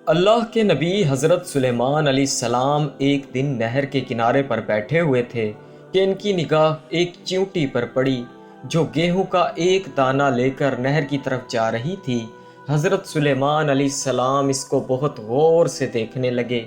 اللہ کے نبی حضرت سلیمان علیہ السلام ایک دن نہر کے کنارے پر بیٹھے ہوئے تھے کہ ان کی نگاہ ایک چیونٹی پر پڑی جو گیہوں کا ایک دانہ لے کر نہر کی طرف جا رہی تھی۔ حضرت سلیمان علیہ السلام اس کو بہت غور سے دیکھنے لگے۔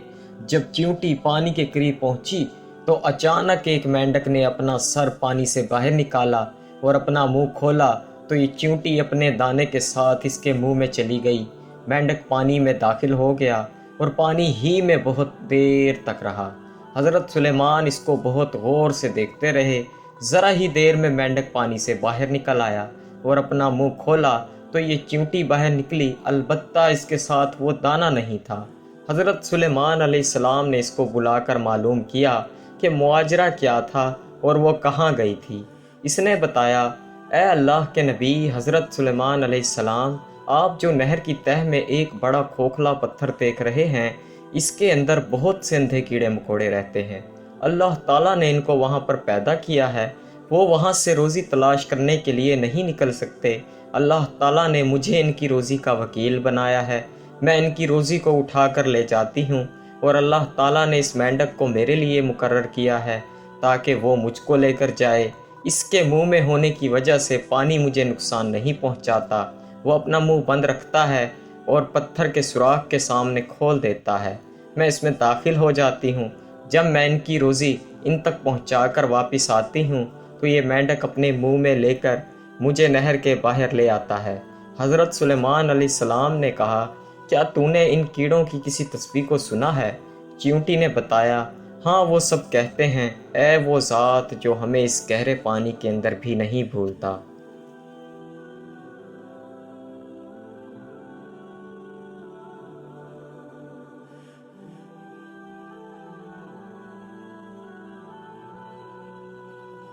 جب چیونٹی پانی کے قریب پہنچی تو اچانک ایک مینڈک نے اپنا سر پانی سے باہر نکالا اور اپنا منہ کھولا تو یہ چیونٹی اپنے دانے کے ساتھ اس کے منہ میں چلی گئی۔ مینڈک پانی میں داخل ہو گیا اور پانی ہی میں بہت دیر تک رہا۔ حضرت سلیمان اس کو بہت غور سے دیکھتے رہے۔ ذرا ہی دیر میں مینڈک پانی سے باہر نکل آیا اور اپنا منہ کھولا تو یہ چیونٹی باہر نکلی، البتہ اس کے ساتھ وہ دانہ نہیں تھا۔ حضرت سلیمان علیہ السلام نے اس کو بلا کر معلوم کیا کہ مواجرہ کیا تھا اور وہ کہاں گئی تھی۔ اس نے بتایا، اے اللہ کے نبی حضرت سلیمان علیہ السلام، آپ جو نہر کی تہہ میں ایک بڑا کھوکھلا پتھر دیکھ رہے ہیں، اس کے اندر بہت سے اندھے کیڑے مکوڑے رہتے ہیں۔ اللہ تعالیٰ نے ان کو وہاں پر پیدا کیا ہے، وہ وہاں سے روزی تلاش کرنے کے لیے نہیں نکل سکتے۔ اللہ تعالیٰ نے مجھے ان کی روزی کا وکیل بنایا ہے، میں ان کی روزی کو اٹھا کر لے جاتی ہوں، اور اللہ تعالیٰ نے اس مینڈک کو میرے لیے مقرر کیا ہے تاکہ وہ مجھ کو لے کر جائے۔ اس کے منہ میں ہونے کی وجہ سے پانی مجھے نقصان نہیں پہنچاتا، وہ اپنا منہ بند رکھتا ہے اور پتھر کے سوراخ کے سامنے کھول دیتا ہے، میں اس میں داخل ہو جاتی ہوں۔ جب میں ان کی روزی ان تک پہنچا کر واپس آتی ہوں تو یہ مینڈک اپنے منہ میں لے کر مجھے نہر کے باہر لے آتا ہے۔ حضرت سلیمان علیہ السلام نے کہا، کیا تو نے ان کیڑوں کی کسی تسبیح کو سنا ہے؟ چیونٹی نے بتایا، ہاں وہ سب کہتے ہیں، اے وہ ذات جو ہمیں اس گہرے پانی کے اندر بھی نہیں بھولتا۔